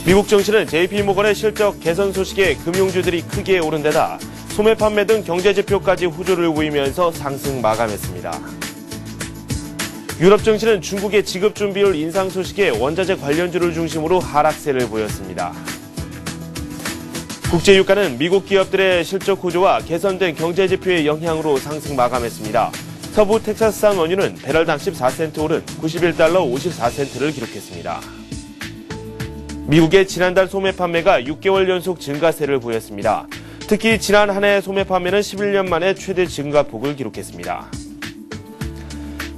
미국 증시는 JP모건의 실적 개선 소식에 금융주들이 크게 오른 데다 소매 판매 등 경제 지표까지 호조를 보이면서 상승 마감했습니다. 유럽 증시는 중국의 지급 준비율 인상 소식에 원자재 관련주를 중심으로 하락세를 보였습니다. 국제 유가는 미국 기업들의 실적 호조와 개선된 경제 지표의 영향으로 상승 마감했습니다. 서부 텍사스산 원유는 배럴당 14센트 오른 91달러 54센트를 기록했습니다. 미국의 지난달 소매 판매가 6개월 연속 증가세를 보였습니다. 특히 지난 한 해 소매 판매는 11년 만에 최대 증가폭을 기록했습니다.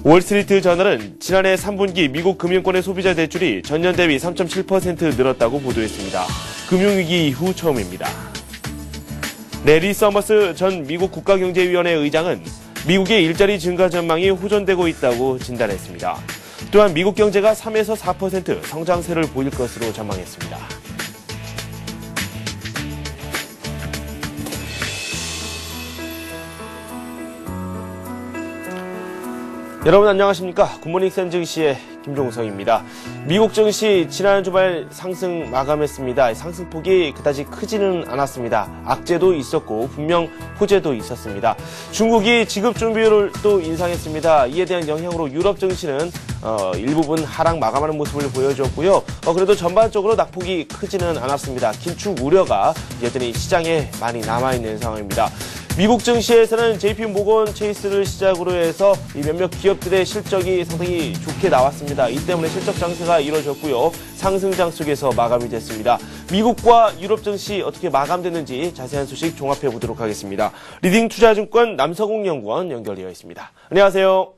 월스트리트 저널은 지난해 3분기 미국 금융권의 소비자 대출이 전년 대비 3.7% 늘었다고 보도했습니다. 금융위기 이후 처음입니다. 레리 서머스 전 미국 국가경제위원회 의장은 미국의 일자리 증가 전망이 호전되고 있다고 진단했습니다. 또한 미국 경제가 3에서 4% 성장세를 보일 것으로 전망했습니다. 여러분 안녕하십니까? 굿모닝 샘 증시의 김종성입니다. 미국 증시 지난 주말 상승 마감했습니다. 상승폭이 그다지 크지는 않았습니다. 악재도 있었고 분명 호재도 있었습니다. 중국이 지급 준비율을 또 인상했습니다. 이에 대한 영향으로 유럽 증시는 일부분 하락 마감하는 모습을 보여줬고요. 그래도 전반적으로 낙폭이 크지는 않았습니다. 긴축 우려가 여전히 시장에 많이 남아있는 상황입니다. 미국 증시에서는 JP모건 체이스를 시작으로 해서 몇몇 기업들의 실적이 상당히 좋게 나왔습니다. 이 때문에 실적 장세가 이루어졌고요. 상승장 속에서 마감이 됐습니다. 미국과 유럽 증시 어떻게 마감됐는지 자세한 소식 종합해 보도록 하겠습니다. 리딩 투자증권 남서공 연구원 연결되어 있습니다. 안녕하세요.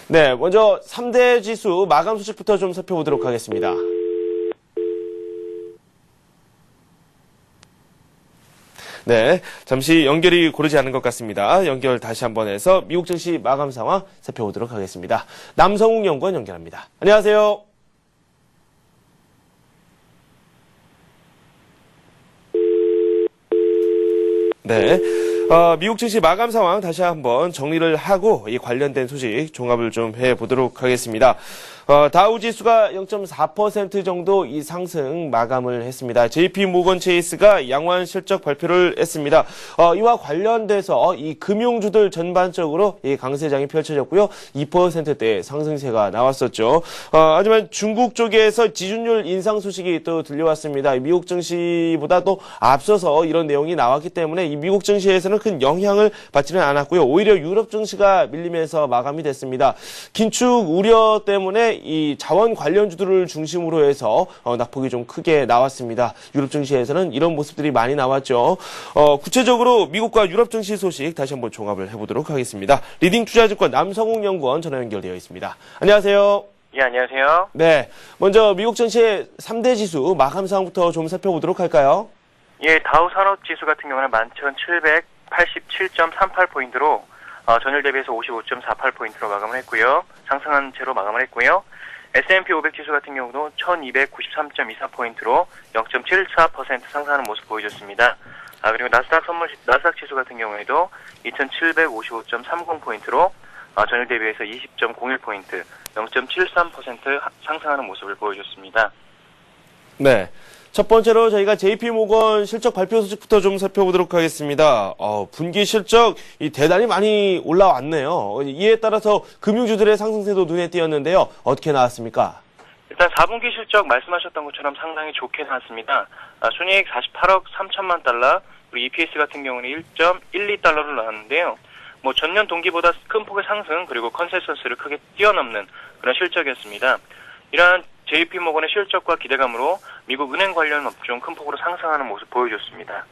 네, 먼저 3대 지수 마감 소식부터 좀 살펴보도록 하겠습니다. 네, 잠시 연결이 고르지 않은 것 같습니다. 연결 다시 한번 해서 미국 증시 마감 상황 살펴보도록 하겠습니다. 남성욱 연구원 연결합니다. 안녕하세요. 네, 미국 증시 마감 상황 다시 한번 정리를 하고 이 관련된 소식 종합을 좀 해보도록 하겠습니다. 다우 지수가 0.4% 정도 이 상승 마감을 했습니다. JP모건 체이스가 양호한 실적 발표를 했습니다. 이와 관련돼서 이 금융주들 전반적으로 이 강세장이 펼쳐졌고요. 2%대 상승세가 나왔었죠. 하지만 중국 쪽에서 지준율 인상 소식이 또 들려왔습니다. 미국 증시보다 또 앞서서 이런 내용이 나왔기 때문에 이 미국 증시에서는 큰 영향을 받지는 않았고요. 오히려 유럽 증시가 밀리면서 마감이 됐습니다. 긴축 우려 때문에 이 자원 관련주들을 중심으로 해서 낙폭이 좀 크게 나왔습니다. 유럽 증시에서는 이런 모습들이 많이 나왔죠. 구체적으로 미국과 유럽 증시 소식 다시 한번 종합을 해보도록 하겠습니다. 리딩 투자증권 남성욱 연구원 전화 연결되어 있습니다. 안녕하세요. 예, 안녕하세요. 네, 먼저 미국 증시의 3대 지수 마감 상황부터 좀 살펴보도록 할까요? 예, 다우 산업지수 같은 경우는 11,787.38포인트로 전일 대비해서 55.48포인트로 마감을 했고요. 상승한 채로 마감을 했고요. S&P 500 지수 같은 경우도 1,293.24포인트로 0.74% 상승하는 모습 보여줬습니다. 그리고 나스닥 지수 같은 경우에도 2,755.30포인트로 전일 대비해서 20.01포인트, 0.73% 상승하는 모습을 보여줬습니다. 네. 첫 번째로 저희가 JP모건 실적 발표 소식부터 좀 살펴보도록 하겠습니다. 분기 실적이 대단히 많이 올라왔네요. 이에 따라서 금융주들의 상승세도 눈에 띄었는데요. 어떻게 나왔습니까? 일단 4분기 실적 말씀하셨던 것처럼 상당히 좋게 나왔습니다. 순이익 48억 3천만 달러, 그리고 EPS 같은 경우는 1.12달러를 나왔는데요. 전년 동기보다 큰 폭의 상승, 그리고 컨센서스를 크게 뛰어넘는 그런 실적이었습니다. 이러한 JP모건의 실적과 기대감으로 미국 은행 관련 업종 큰 폭으로 상승하는 모습 보여줬습니다.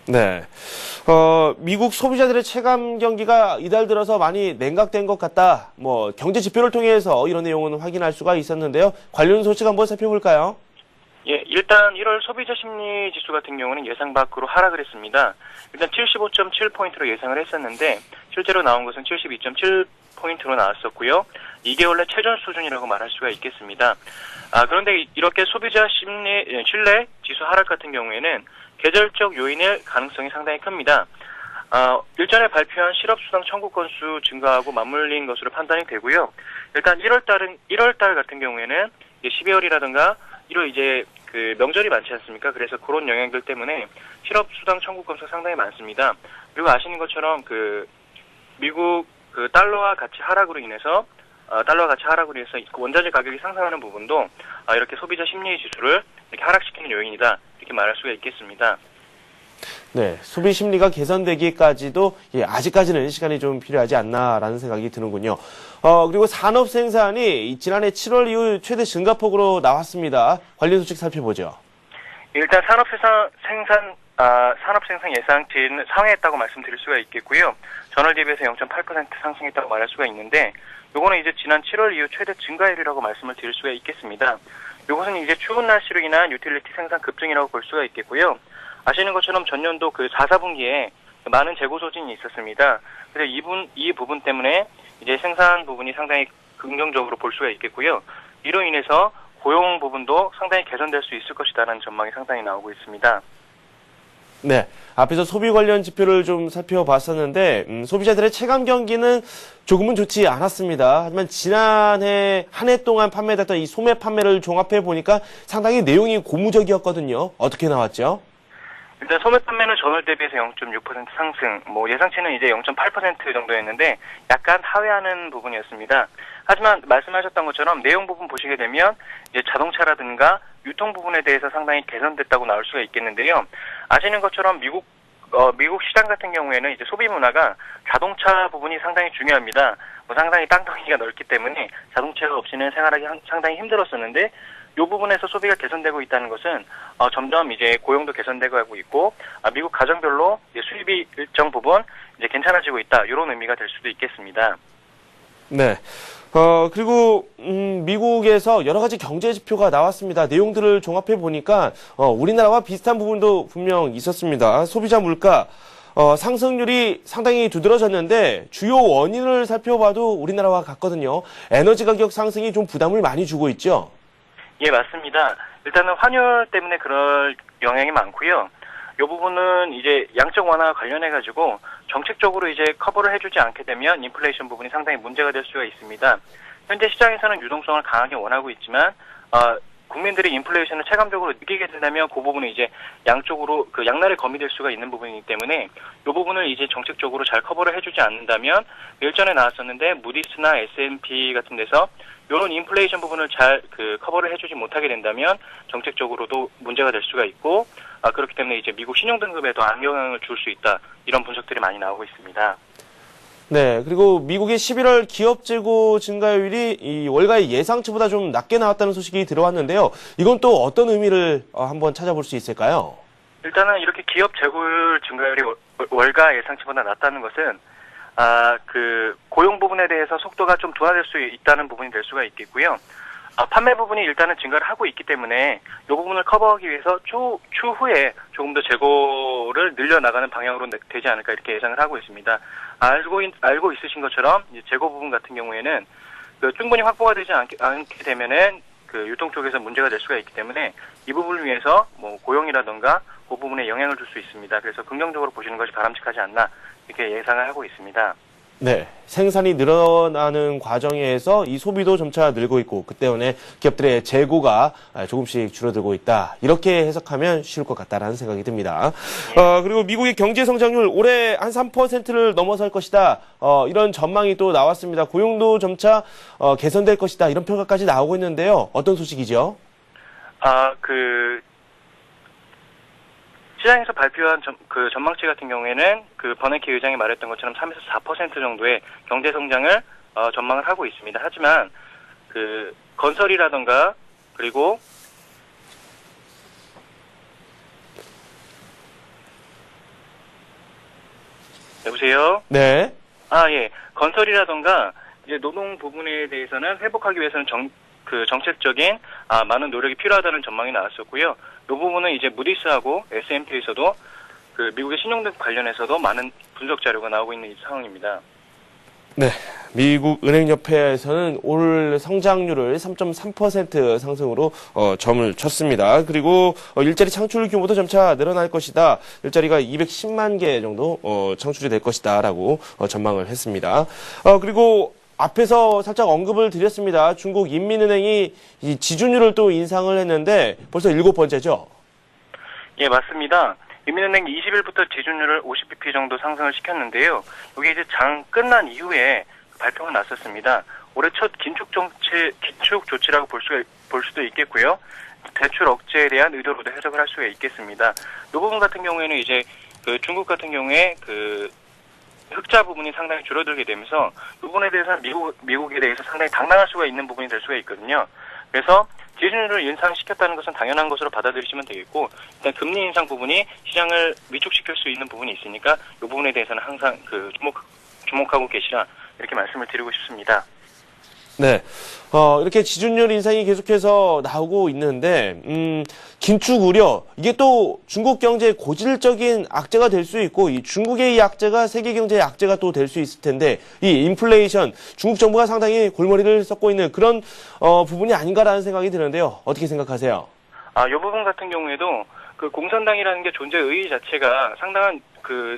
네. 미국 소비자들의 체감 경기가 이달 들어서 많이 냉각된 것 같다. 경제 지표를 통해서 이런 내용은 확인할 수가 있었는데요. 관련 소식 한번 살펴볼까요? 예, 일단 1월 소비자 심리 지수 같은 경우는 예상 밖으로 하락을 했습니다. 일단 75.7포인트로 예상을 했었는데 실제로 나온 것은 72.7포인트로 나왔었고요. 2개월 내 최전 수준이라고 말할 수가 있겠습니다. 그런데 이렇게 소비자 신뢰 지수 하락 같은 경우에는 계절적 요인일 가능성이 상당히 큽니다. 일전에 발표한 실업수당 청구 건수 증가하고 맞물린 것으로 판단이 되고요. 일단 1월 달 같은 경우에는 이제 12월이라든가 1월 이제 그 명절이 많지 않습니까? 그래서 그런 영향들 때문에 실업수당 청구 건수가 상당히 많습니다. 그리고 아시는 것처럼 그 미국 그 달러화 가치 하락으로 인해서 원자재 가격이 상승하는 부분도 이렇게 소비자 심리 지수를 이렇게 하락시키는 요인이다 이렇게 말할 수가 있겠습니다. 네, 소비 심리가 개선되기까지도 아직까지는 시간이 좀 필요하지 않나라는 생각이 드는군요. 그리고 산업 생산이 지난해 7월 이후 최대 증가폭으로 나왔습니다. 관련 소식 살펴보죠. 일단 산업 생산 예상치는 상회했다고 말씀드릴 수가 있겠고요. 전월 대비해서 0.8% 상승했다고 말할 수가 있는데, 요거는 이제 지난 7월 이후 최대 증가율이라고 말씀을 드릴 수가 있겠습니다. 요것은 이제 추운 날씨로 인한 유틸리티 생산 급증이라고 볼 수가 있겠고요. 아시는 것처럼 전년도 그 4, 4분기에 많은 재고 소진이 있었습니다. 그래서 이 부분 때문에 이제 생산 부분이 상당히 긍정적으로 볼 수가 있겠고요. 이로 인해서 고용 부분도 상당히 개선될 수 있을 것이다라는 전망이 상당히 나오고 있습니다. 네, 앞에서 소비 관련 지표를 좀 살펴봤었는데 소비자들의 체감 경기는 조금은 좋지 않았습니다. 하지만 지난해 한 해 동안 판매됐던 이 소매 판매를 종합해 보니까 상당히 내용이 고무적이었거든요. 어떻게 나왔죠? 일단 소매 판매는 전월 대비해서 0.6% 상승, 예상치는 이제 0.8% 정도였는데 약간 하회하는 부분이었습니다. 하지만 말씀하셨던 것처럼 내용 부분 보시게 되면 이제 자동차라든가 유통 부분에 대해서 상당히 개선됐다고 나올 수가 있겠는데요. 아시는 것처럼 미국 시장 같은 경우에는 이제 소비 문화가 자동차 부분이 상당히 중요합니다. 상당히 땅덩이가 넓기 때문에 자동차가 없이는 생활하기 상당히 힘들었었는데 이 부분에서 소비가 개선되고 있다는 것은 점점 이제 고용도 개선되고 하고 있고 미국 가정별로 이제 수입이 일정 부분 이제 괜찮아지고 있다 이런 의미가 될 수도 있겠습니다. 네. 그리고 미국에서 여러 가지 경제 지표가 나왔습니다. 내용들을 종합해 보니까 우리나라와 비슷한 부분도 분명 있었습니다. 소비자 물가 상승률이 상당히 두드러졌는데 주요 원인을 살펴봐도 우리나라와 같거든요. 에너지 가격 상승이 좀 부담을 많이 주고 있죠. 예, 맞습니다. 일단은 환율 때문에 그럴 영향이 많고요. 이 부분은 이제 양적 완화와 관련해가지고 정책적으로 이제 커버를 해주지 않게 되면 인플레이션 부분이 상당히 문제가 될 수가 있습니다. 현재 시장에서는 유동성을 강하게 원하고 있지만, 국민들이 인플레이션을 체감적으로 느끼게 된다면 그 부분은 이제 양쪽으로 그 양날의 검이 될 수가 있는 부분이기 때문에 이 부분을 이제 정책적으로 잘 커버를 해주지 않는다면 일전에 나왔었는데 무디스나 S&P 같은 데서 이런 인플레이션 부분을 잘 커버를 해주지 못하게 된다면 정책적으로도 문제가 될 수가 있고 그렇기 때문에 이제 미국 신용등급에도 악영향을 줄 수 있다 이런 분석들이 많이 나오고 있습니다. 네, 그리고 미국의 11월 기업 재고 증가율이 이 월가의 예상치보다 좀 낮게 나왔다는 소식이 들어왔는데요. 이건 또 어떤 의미를 한번 찾아볼 수 있을까요? 일단은 이렇게 기업 재고율 증가율이 월가 예상치보다 낮다는 것은 고용 부분에 대해서 속도가 좀 둔화될 수 있다는 부분이 될 수가 있겠고요. 판매 부분이 일단은 증가를 하고 있기 때문에 이 부분을 커버하기 위해서 추후에 조금 더 재고를 늘려나가는 방향으로 되지 않을까 이렇게 예상을 하고 있습니다. 알고 있으신 것처럼 이제 재고 부분 같은 경우에는 충분히 확보가 되지 않게 되면은 유통 쪽에서 문제가 될 수가 있기 때문에 이 부분을 위해서 고용이라던가 그 부분에 영향을 줄 수 있습니다. 그래서 긍정적으로 보시는 것이 바람직하지 않나 이렇게 예상을 하고 있습니다. 네, 생산이 늘어나는 과정에서 이 소비도 점차 늘고 있고 그 때문에 기업들의 재고가 조금씩 줄어들고 있다. 이렇게 해석하면 쉬울 것 같다라는 생각이 듭니다. 그리고 미국의 경제 성장률 올해 한 3%를 넘어설 것이다. 이런 전망이 또 나왔습니다. 고용도 점차 개선될 것이다. 이런 평가까지 나오고 있는데요. 어떤 소식이죠? 시장에서 발표한 전망치 같은 경우에는 버냉키 의장이 말했던 것처럼 3에서 4% 정도의 경제 성장을 전망을 하고 있습니다. 하지만 건설이라던가 그리고 여보세요? 네. 예. 건설이라던가 이제 노동 부분에 대해서는 회복하기 위해서는 정책적인 많은 노력이 필요하다는 전망이 나왔었고요. 이 부분은 이제 무디스하고 S&P에서도 미국의 신용등급 관련해서도 많은 분석 자료가 나오고 있는 상황입니다. 네, 미국 은행협회에서는 올 성장률을 3.3% 상승으로 점을 쳤습니다. 그리고 일자리 창출 규모도 점차 늘어날 것이다. 일자리가 210만 개 정도 창출이 될 것이다라고 전망을 했습니다. 그리고 앞에서 살짝 언급을 드렸습니다. 중국 인민은행이 이 지준율을 또 인상을 했는데 벌써 7번째죠? 예, 맞습니다. 인민은행 20일부터 지준율을 50bp 정도 상승을 시켰는데요. 이게 이제 장 끝난 이후에 발표가 났었습니다. 올해 첫 긴축 조치라고 볼 수도 있겠고요. 대출 억제에 대한 의도로도 해석을 할 수가 있겠습니다. 이 부분 같은 경우에는 이제 그 중국 같은 경우에 그 흑자 부분이 상당히 줄어들게 되면서 이 부분에 대해서는 미국에 대해서 상당히 당당할 수가 있는 부분이 될 수가 있거든요. 그래서 지준율을 인상시켰다는 것은 당연한 것으로 받아들이시면 되겠고, 일단 금리 인상 부분이 시장을 위축시킬 수 있는 부분이 있으니까 이 부분에 대해서는 항상 그 주목하고 계시라 이렇게 말씀을 드리고 싶습니다. 네. 이렇게 지준율 인상이 계속해서 나오고 있는데, 긴축 우려, 이게 또 중국 경제의 고질적인 악재가 될 수 있고, 이 중국의 이 악재가 세계 경제의 악재가 또 될 수 있을 텐데, 이 인플레이션, 중국 정부가 상당히 골머리를 썩고 있는 그런, 부분이 아닌가라는 생각이 드는데요. 어떻게 생각하세요? 이 부분 같은 경우에도 그 공산당이라는 게 존재 의의 자체가 상당한 그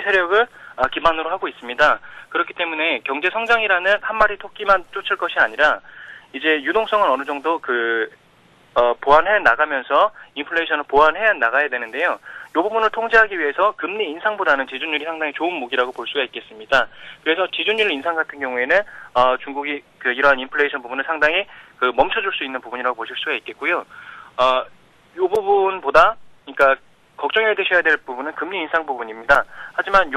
세력을 기반으로 하고 있습니다. 그렇기 때문에 경제 성장이라는 한 마리 토끼만 쫓을 것이 아니라 이제 유동성은 어느 정도 보완해 나가면서 인플레이션을 보완해 나가야 되는데요. 이 부분을 통제하기 위해서 금리 인상보다는 지준율이 상당히 좋은 무기라고 볼 수가 있겠습니다. 그래서 지준율 인상 같은 경우에는 중국이 이러한 인플레이션 부분을 상당히 멈춰줄 수 있는 부분이라고 보실 수가 있겠고요. 이 부분보다 그러니까 걱정해야 되셔야 될 부분은 금리 인상 부분입니다. 하지만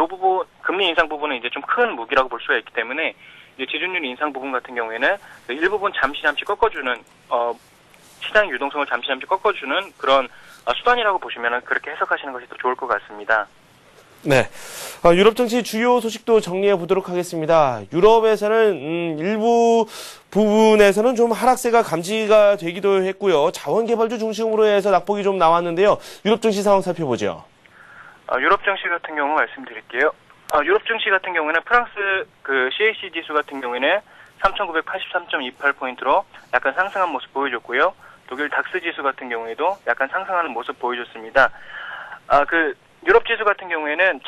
금리 인상 부분은 이제 좀 큰 무기라고 볼 수가 있기 때문에 이제 지준율 인상 부분 같은 경우에는 일부분 잠시 꺾어주는 시장 유동성을 잠시 꺾어주는 그런 수단이라고 보시면 그렇게 해석하시는 것이 더 좋을 것 같습니다. 네. 유럽 정치 주요 소식도 정리해 보도록 하겠습니다. 유럽에서는 일부 부분에서는 좀 하락세가 감지가 되기도 했고요. 자원개발주 중심으로 해서 낙폭이 좀 나왔는데요. 유럽 증시 상황 살펴보죠. 유럽 증시 같은 경우 말씀드릴게요. 유럽 증시 같은 경우는 프랑스 CAC 지수 같은 경우에는 3,983.28포인트로 약간 상승한 모습 보여줬고요. 독일 닥스 지수 같은 경우에도 약간 상승하는 모습 보여줬습니다. 유럽 지수 같은 경우에는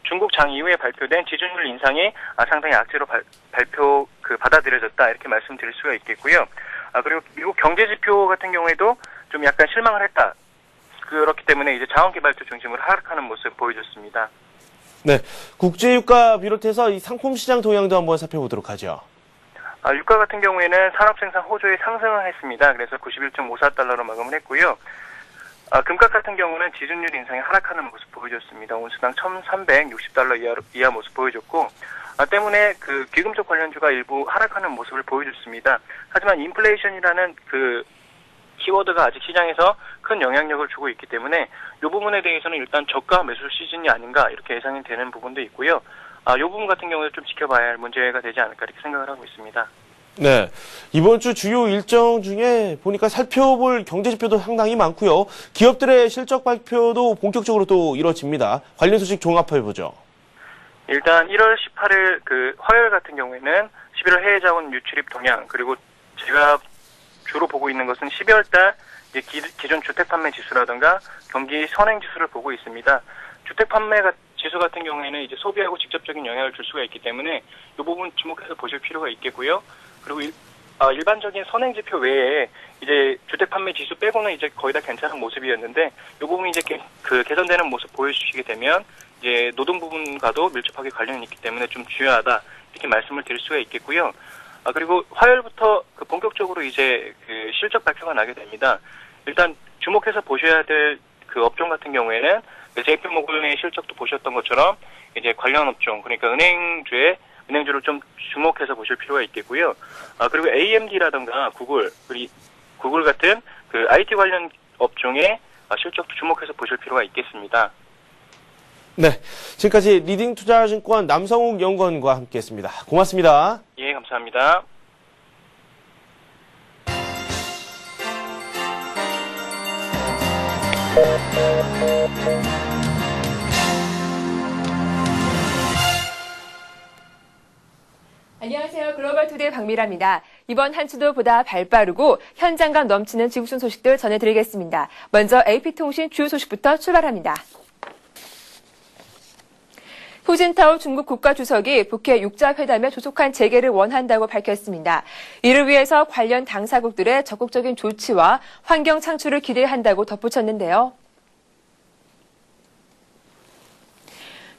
중국 장 이후에 발표된 지준율 인상이 상당히 악재로 받아들여졌다 이렇게 말씀드릴 수가 있겠고요. 그리고 미국 경제 지표 같은 경우에도 좀 약간 실망을 했다. 그렇기 때문에 이제 자원개발주 중심으로 하락하는 모습 보여줬습니다. 네, 국제유가 비롯해서 이 상품 시장 동향도 한번 살펴보도록 하죠. 유가 같은 경우에는 산업생산 호조에 상승을 했습니다. 그래서 91.54달러로 마감을 했고요. 금값 같은 경우는 지준율 인상이 하락하는 모습 보여줬습니다. 온수당 1,360달러 이하 모습 보여줬고, 때문에 귀금속 관련주가 일부 하락하는 모습을 보여줬습니다. 하지만 인플레이션이라는 키워드가 아직 시장에서 큰 영향력을 주고 있기 때문에 이 부분에 대해서는 일단 저가 매수 시즌이 아닌가 이렇게 예상이 되는 부분도 있고요. 이 부분 같은 경우에 좀 지켜봐야 할 문제가 되지 않을까 이렇게 생각을 하고 있습니다. 네. 이번 주 주요 일정 중에 보니까 살펴볼 경제지표도 상당히 많고요. 기업들의 실적 발표도 본격적으로 또 이루어집니다. 관련 소식 종합해보죠. 일단 1월 18일 화요일 같은 경우에는 11월 해외 자원 유출입 동향, 그리고 제가 주로 보고 있는 것은 12월 달 기존 주택 판매 지수라든가 경기 선행 지수를 보고 있습니다. 주택 판매 지수 같은 경우에는 이제 소비하고 직접적인 영향을 줄 수가 있기 때문에 이 부분 주목해서 보실 필요가 있겠고요. 그리고 일반적인 선행 지표 외에 이제 주택 판매 지수 빼고는 이제 거의 다 괜찮은 모습이었는데 이 부분이 이제 개선되는 모습 보여주시게 되면 이제 노동 부분과도 밀접하게 관련이 있기 때문에 좀 중요하다 이렇게 말씀을 드릴 수가 있겠고요. 그리고 화요일부터 본격적으로 이제 실적 발표가 나게 됩니다. 일단 주목해서 보셔야 될 업종 같은 경우에는 JP 모건의 실적도 보셨던 것처럼 이제 관련 업종, 그러니까 은행주를 좀 주목해서 보실 필요가 있겠고요. 그리고 AMD라든가 구글 같은 IT 관련 업종의 실적도 주목해서 보실 필요가 있겠습니다. 네, 지금까지 리딩투자증권 남성욱 연구원과 함께했습니다. 고맙습니다. 예, 감사합니다. 안녕하세요. 글로벌투데이 박미라입니다. 이번 한 주도 보다 발빠르고 현장감 넘치는 지구촌 소식들 전해드리겠습니다. 먼저 AP통신 주요 소식부터 출발합니다. 후진타오 중국 국가주석이 북해 육자회담에 조속한 재개를 원한다고 밝혔습니다. 이를 위해서 관련 당사국들의 적극적인 조치와 환경 창출을 기대한다고 덧붙였는데요.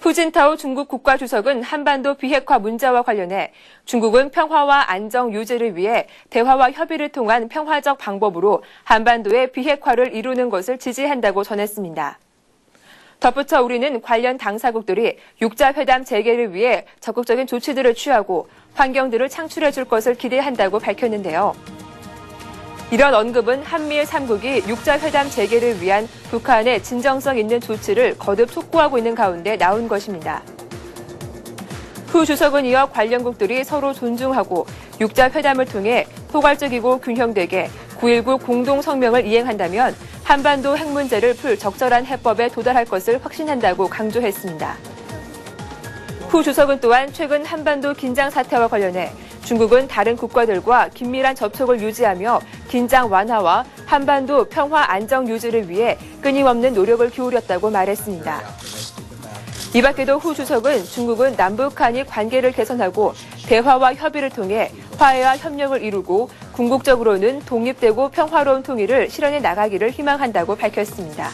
후진타오 중국 국가주석은 한반도 비핵화 문제와 관련해 중국은 평화와 안정 유지를 위해 대화와 협의를 통한 평화적 방법으로 한반도의 비핵화를 이루는 것을 지지한다고 전했습니다. 덧붙여 우리는 관련 당사국들이 육자회담 재개를 위해 적극적인 조치들을 취하고 환경들을 창출해 줄 것을 기대한다고 밝혔는데요. 이런 언급은 한미일 3국이 육자회담 재개를 위한 북한의 진정성 있는 조치를 거듭 촉구하고 있는 가운데 나온 것입니다. 후 주석은 이어 관련국들이 서로 존중하고 육자회담을 통해 포괄적이고 균형되게 9.19 공동성명을 이행한다면 한반도 핵 문제를 풀 적절한 해법에 도달할 것을 확신한다고 강조했습니다. 후 주석은 또한 최근 한반도 긴장 사태와 관련해 중국은 다른 국가들과 긴밀한 접촉을 유지하며 긴장 완화와 한반도 평화 안정 유지를 위해 끊임없는 노력을 기울였다고 말했습니다. 이 밖에도 후 주석은 중국은 남북한이 관계를 개선하고 대화와 협의를 통해 화해와 협력을 이루고 궁극적으로는 독립되고 평화로운 통일을 실현해 나가기를 희망한다고 밝혔습니다.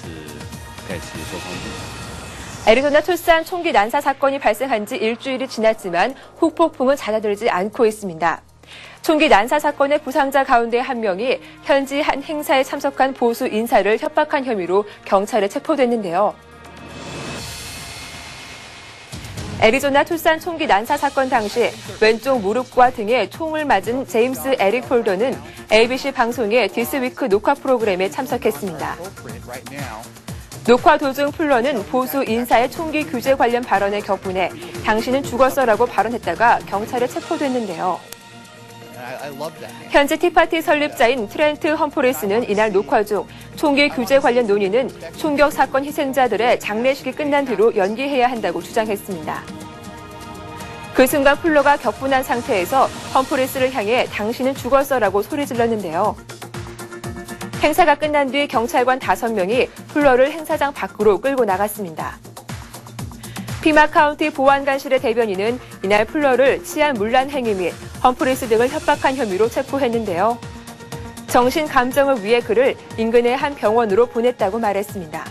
애리조나 투싼 총기 난사 사건이 발생한 지 일주일이 지났지만 후폭풍은 잦아들지 않고 있습니다. 총기 난사 사건의 부상자 가운데 한 명이 현지 한 행사에 참석한 보수 인사를 협박한 혐의로 경찰에 체포됐는데요. 애리조나 투싼 총기 난사 사건 당시 왼쪽 무릎과 등에 총을 맞은 제임스 에릭 폴더는 ABC 방송의 디스위크 녹화 프로그램에 참석했습니다. 녹화 도중 폴러는 보수 인사의 총기 규제 관련 발언에 격분해 당신은 죽었어라고 발언했다가 경찰에 체포됐는데요. 현재 티파티 설립자인 트렌트 험프리스는 이날 녹화 중 총기 규제 관련 논의는 총격 사건 희생자들의 장례식이 끝난 뒤로 연기해야 한다고 주장했습니다. 그 순간 폴러가 격분한 상태에서 험프리스를 향해 당신은 죽었어라고 소리 질렀는데요. 행사가 끝난 뒤 경찰관 5명이 폴러를 행사장 밖으로 끌고 나갔습니다. 피마 카운티 보안관실의 대변인은 이날 폴러를 치안 문란 행위 및 험프리스 등을 협박한 혐의로 체포했는데요. 정신 감정을 위해 그를 인근의 한 병원으로 보냈다고 말했습니다.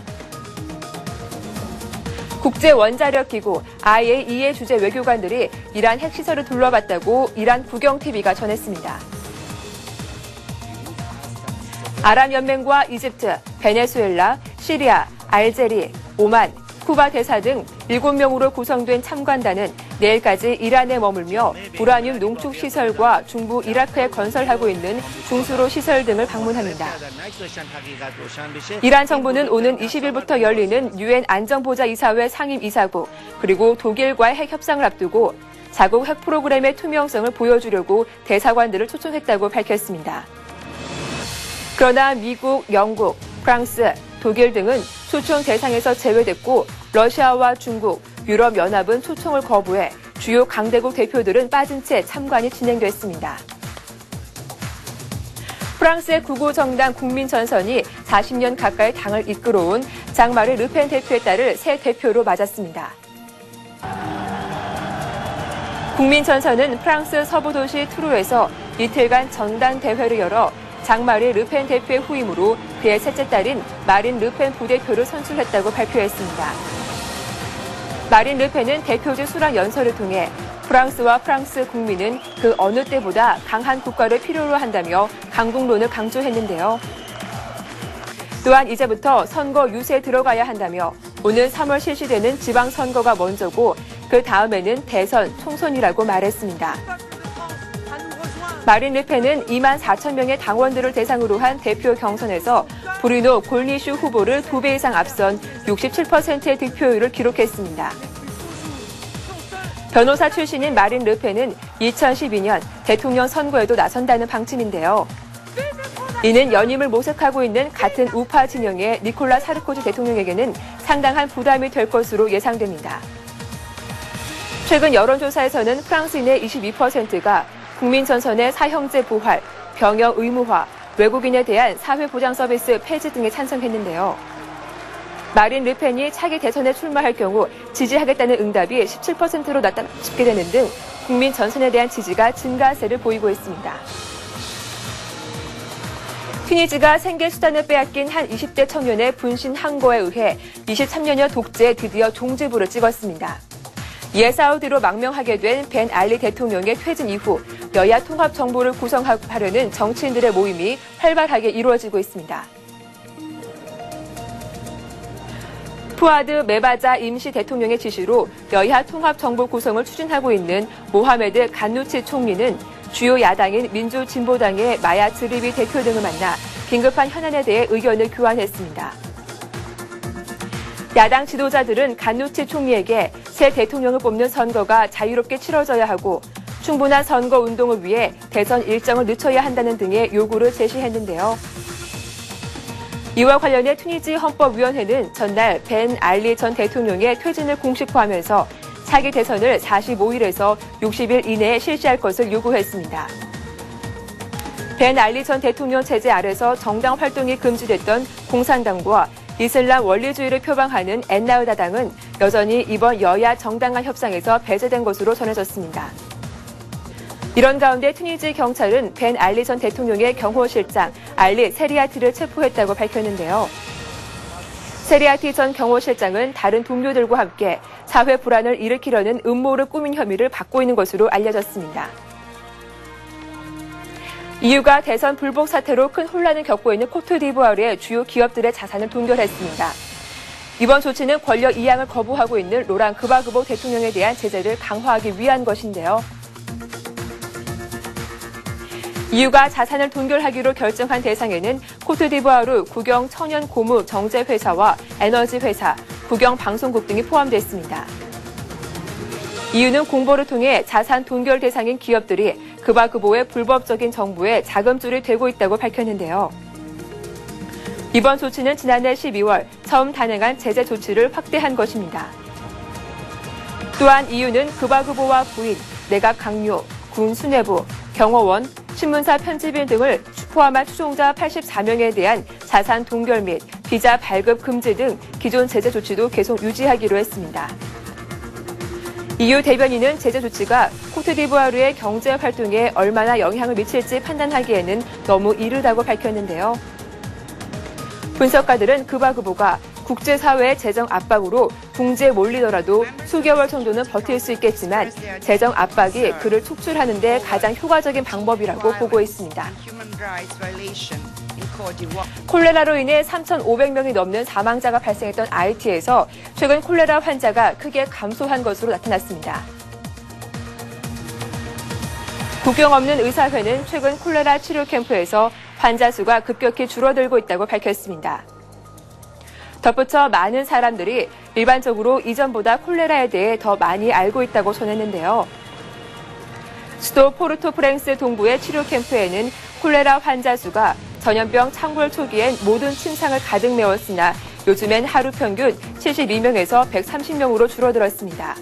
국제원자력기구 IAEA 주재 외교관들이 이란 핵시설을 둘러봤다고 이란 국영TV가 전했습니다. 아랍연맹과 이집트, 베네수엘라, 시리아, 알제리, 오만, 쿠바 대사 등 7명으로 구성된 참관단은 내일까지 이란에 머물며 우라늄 농축 시설과 중부 이라크에 건설하고 있는 중수로 시설 등을 방문합니다. 이란 정부는 오는 20일부터 열리는 유엔 안전보좌이사회 상임이사국 그리고 독일과의 핵 협상을 앞두고 자국 핵 프로그램의 투명성을 보여주려고 대사관들을 초청했다고 밝혔습니다. 그러나 미국, 영국, 프랑스, 독일 등은 초청 대상에서 제외됐고 러시아와 중국, 유럽연합은 초청을 거부해 주요 강대국 대표들은 빠진 채 참관이 진행됐습니다. 프랑스의 극우 정당 국민전선이 40년 가까이 당을 이끌어온 장마르 르펜 대표의 딸을 새 대표로 맞았습니다. 국민전선은 프랑스 서부 도시 투르에서 이틀간 전당대회를 열어 장마르 르펜 대표의 후임으로 그의 셋째 딸인 마린 르펜 부대표를 선출했다고 발표했습니다. 마린 르펜은 대표직 수락 연설을 통해 프랑스와 프랑스 국민은 그 어느 때보다 강한 국가를 필요로 한다며 강국론을 강조했는데요. 또한 이제부터 선거 유세에 들어가야 한다며 오는 3월 실시되는 지방선거가 먼저고 그 다음에는 대선, 총선이라고 말했습니다. 마린 르펜은 2만 4천 명의 당원들을 대상으로 한 대표 경선에서 브루노 골니슈 후보를 2배 이상 앞선 67%의 득표율을 기록했습니다. 변호사 출신인 마린 르펜은 2012년 대통령 선거에도 나선다는 방침인데요. 이는 연임을 모색하고 있는 같은 우파 진영의 니콜라 사르코지 대통령에게는 상당한 부담이 될 것으로 예상됩니다. 최근 여론조사에서는 프랑스인의 22%가 국민전선의 사형제 부활, 병역 의무화, 외국인에 대한 사회보장 서비스 폐지 등에 찬성했는데요. 마린 르펜이 차기 대선에 출마할 경우 지지하겠다는 응답이 17%로 집계되는 등 국민 전선에 대한 지지가 증가세를 보이고 있습니다. 튀니지가 생계 수단을 빼앗긴 한 20대 청년의 분신 항거에 의해 23년여 독재에 드디어 종지부를 찍었습니다. 이에 사우디로 망명하게 된 벤 알리 대통령의 퇴진 이후 여야 통합 정부를 구성하려는 정치인들의 모임이 활발하게 이루어지고 있습니다. 푸아드 메바자 임시 대통령의 지시로 여야 통합 정부 구성을 추진하고 있는 모하메드 간누치 총리는 주요 야당인 민주진보당의 마야 드리비 대표 등을 만나 긴급한 현안에 대해 의견을 교환했습니다. 야당 지도자들은 간누치 총리에게 새 대통령을 뽑는 선거가 자유롭게 치러져야 하고 충분한 선거 운동을 위해 대선 일정을 늦춰야 한다는 등의 요구를 제시했는데요. 이와 관련해 튀니지 헌법위원회는 전날 벤 알리 전 대통령의 퇴진을 공식화하면서 차기 대선을 45일에서 60일 이내에 실시할 것을 요구했습니다. 벤 알리 전 대통령 체제 아래서 정당 활동이 금지됐던 공산당과 이슬람 원리주의를 표방하는 엔나우다당은 여전히 이번 여야 정당 간 협상에서 배제된 것으로 전해졌습니다. 이런 가운데 튀니지 경찰은 벤 알리 전 대통령의 경호실장 알리 세리아티를 체포했다고 밝혔는데요. 세리아티 전 경호실장은 다른 동료들과 함께 사회 불안을 일으키려는 음모를 꾸민 혐의를 받고 있는 것으로 알려졌습니다. EU가 대선 불복 사태로 큰 혼란을 겪고 있는 코트디부아르의 주요 기업들의 자산을 동결했습니다. 이번 조치는 권력 이양을 거부하고 있는 로랑 그바그보 대통령에 대한 제재를 강화하기 위한 것인데요. EU가 자산을 동결하기로 결정한 대상에는 코트디부아르 국영 천연 고무 정제 회사와 에너지 회사, 국영 방송국 등이 포함됐습니다. EU는 공보를 통해 자산 동결 대상인 기업들이 그바그보의 불법적인 정부에 자금줄이 되고 있다고 밝혔는데요. 이번 조치는 지난해 12월 처음 단행한 제재 조치를 확대한 것입니다. 또한 EU는 그바그보와 부인, 내각 강요, 군 수뇌부, 경호원, 신문사 편집인 등을 포함한 추종자 84명에 대한 자산 동결 및 비자 발급 금지 등 기존 제재 조치도 계속 유지하기로 했습니다. EU 대변인은 제재 조치가 코트디부아르의 경제 활동에 얼마나 영향을 미칠지 판단하기에는 너무 이르다고 밝혔는데요. 분석가들은 그바그보가 국제사회의 재정 압박으로 궁지에 몰리더라도 수개월 정도는 버틸 수 있겠지만 재정 압박이 그를 촉출하는 데 가장 효과적인 방법이라고 보고 있습니다. 콜레라로 인해 3,500명이 넘는 사망자가 발생했던 아이티에서 최근 콜레라 환자가 크게 감소한 것으로 나타났습니다. 국경 없는 의사회는 최근 콜레라 치료 캠프에서 환자 수가 급격히 줄어들고 있다고 밝혔습니다. 덧붙여 많은 사람들이 일반적으로 이전보다 콜레라에 대해 더 많이 알고 있다고 전했는데요. 수도 포르토프랭스 동부의 치료 캠프에는 콜레라 환자 수가 전염병 창궐 초기엔 모든 침상을 가득 메웠으나 요즘엔 하루 평균 72명에서 130명으로 줄어들었습니다.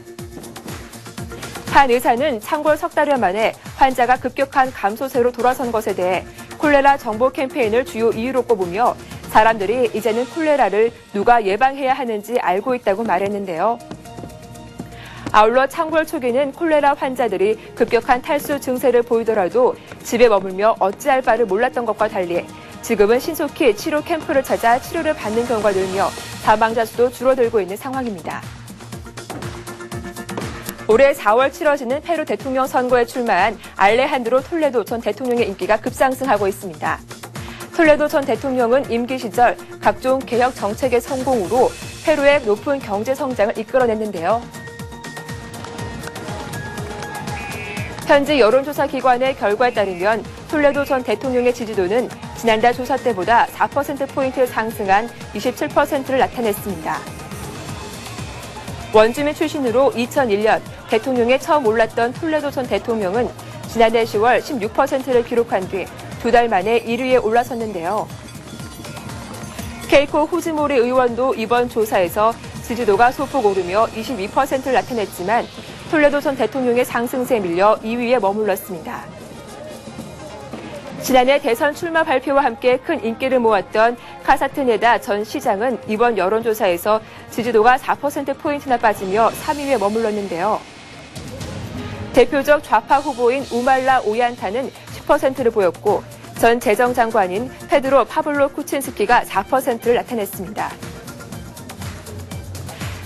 한 의사는 창궐 석 달여 만에 환자가 급격한 감소세로 돌아선 것에 대해 콜레라 정보 캠페인을 주요 이유로 꼽으며 사람들이 이제는 콜레라를 누가 예방해야 하는지 알고 있다고 말했는데요. 아울러 창궐 초기는 콜레라 환자들이 급격한 탈수 증세를 보이더라도 집에 머물며 어찌할 바를 몰랐던 것과 달리 지금은 신속히 치료 캠프를 찾아 치료를 받는 경우가 늘며 사망자 수도 줄어들고 있는 상황입니다. 올해 4월 치러지는 페루 대통령 선거에 출마한 알레한드로 톨레도 전 대통령의 인기가 급상승하고 있습니다. 톨레도 전 대통령은 임기 시절 각종 개혁 정책의 성공으로 페루의 높은 경제 성장을 이끌어냈는데요. 현지 여론조사 기관의 결과에 따르면 톨레도 전 대통령의 지지도는 지난달 조사 때보다 4%포인트 상승한 27%를 나타냈습니다. 원주민 출신으로 2001년 대통령에 처음 올랐던 톨레도 전 대통령은 지난해 10월 16%를 기록한 뒤 2달 만에 1위에 올라섰는데요. 케이코 후지모리 의원도 이번 조사에서 지지도가 소폭 오르며 22%를 나타냈지만 톨레도 전 대통령의 상승세에 밀려 2위에 머물렀습니다. 지난해 대선 출마 발표와 함께 큰 인기를 모았던 카사트네다 전 시장은 이번 여론조사에서 지지도가 4%포인트나 빠지며 3위에 머물렀는데요. 대표적 좌파 후보인 우말라 오얀타는 10%를 보였고 전 재정장관인 페드로 파블로 쿠친스키가 4%를 나타냈습니다.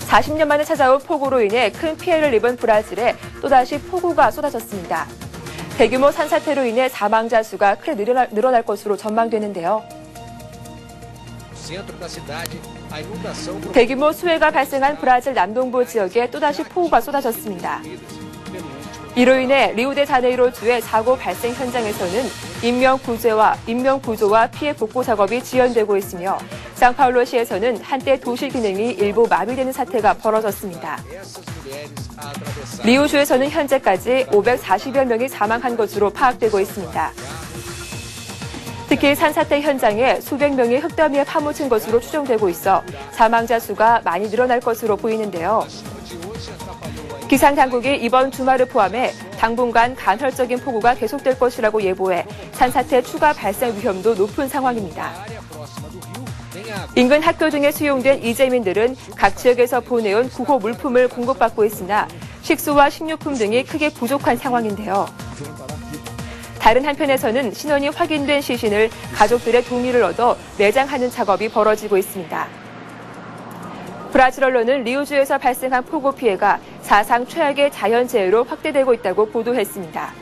40년 만에 찾아온 폭우로 인해 큰 피해를 입은 브라질에 또다시 폭우가 쏟아졌습니다. 대규모 산사태로 인해 사망자 수가 크게 늘어날 것으로 전망되는데요. 대규모 수해가 발생한 브라질 남동부 지역에 또다시 폭우가 쏟아졌습니다. 이로 인해 리우데자네이로주의 사고 발생 현장에서는 인명구조와 피해 복구 작업이 지연되고 있으며 상파울로시에서는 한때 도시 기능이 일부 마비되는 사태가 벌어졌습니다. 리우주에서는 현재까지 540여 명이 사망한 것으로 파악되고 있습니다. 특히 산사태 현장에 수백 명이 흙더미에 파묻힌 것으로 추정되고 있어 사망자 수가 많이 늘어날 것으로 보이는데요. 기상당국이 이번 주말을 포함해 당분간 간헐적인 폭우가 계속될 것이라고 예보해 산사태 추가 발생 위험도 높은 상황입니다. 인근 학교 등에 수용된 이재민들은 각 지역에서 보내온 구호 물품을 공급받고 있으나 식수와 식료품 등이 크게 부족한 상황인데요. 다른 한편에서는 신원이 확인된 시신을 가족들의 동의를 얻어 매장하는 작업이 벌어지고 있습니다. 브라질 언론은 리우주에서 발생한 폭우 피해가 사상 최악의 자연재해로 확대되고 있다고 보도했습니다.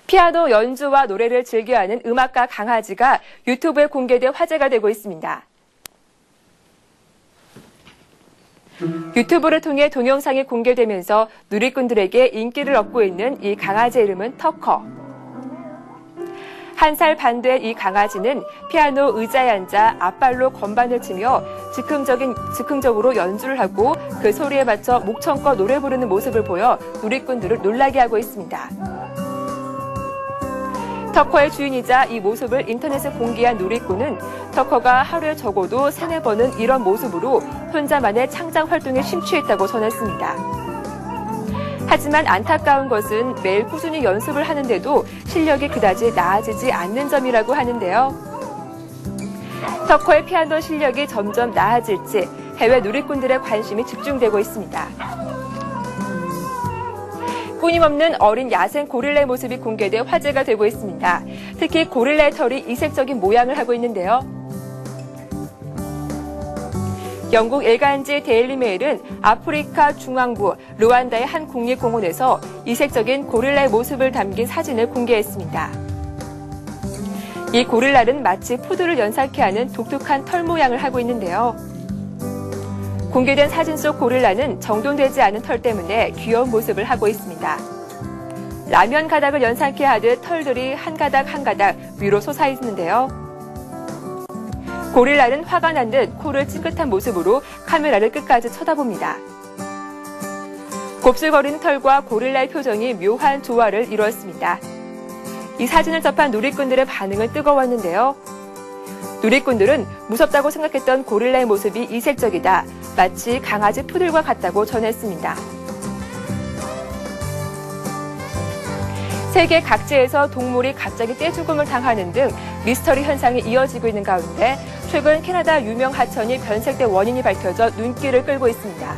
피아노 연주와 노래를 즐겨하는 음악가 강아지가 유튜브에 공개돼 화제가 되고 있습니다. 유튜브를 통해 동영상이 공개되면서 누리꾼들에게 인기를 얻고 있는 이 강아지의 이름은 터커. 1살 반 된 이 강아지는 피아노 의자에 앉아 앞발로 건반을 치며 즉흥적으로 연주를 하고 그 소리에 맞춰 목청껏 노래 부르는 모습을 보여 누리꾼들을 놀라게 하고 있습니다. 터커의 주인이자 이 모습을 인터넷에 공개한 누리꾼은 터커가 하루에 적어도 3-4번은 이런 모습으로 혼자만의 창작 활동에 심취했다고 전했습니다. 하지만 안타까운 것은 매일 꾸준히 연습을 하는데도 실력이 그다지 나아지지 않는 점이라고 하는데요. 터커의 피아노 실력이 점점 나아질지 해외 누리꾼들의 관심이 집중되고 있습니다. 끊임없는 어린 야생 고릴라의 모습이 공개돼 화제가 되고 있습니다. 특히 고릴라의 털이 이색적인 모양을 하고 있는데요. 영국 일간지 데일리 메일은 아프리카 중앙부 르완다의 한 국립공원에서 이색적인 고릴라의 모습을 담긴 사진을 공개했습니다. 이 고릴라는 마치 푸드를 연상케 하는 독특한 털 모양을 하고 있는데요. 공개된 사진 속 고릴라는 정돈되지 않은 털 때문에 귀여운 모습을 하고 있습니다. 라면 가닥을 연상케 하듯 털들이 한 가닥 위로 솟아있는데요. 고릴라는 화가 난 듯 코를 찡긋한 모습으로 카메라를 끝까지 쳐다봅니다. 곱슬거리는 털과 고릴라의 표정이 묘한 조화를 이루었습니다. 이 사진을 접한 누리꾼들의 반응은 뜨거웠는데요. 누리꾼들은 무섭다고 생각했던 고릴라의 모습이 이색적이다. 마치 강아지 푸들과 같다고 전했습니다. 세계 각지에서 동물이 갑자기 떼죽음을 당하는 등 미스터리 현상이 이어지고 있는 가운데 최근 캐나다 유명 하천이 변색된 원인이 밝혀져 눈길을 끌고 있습니다.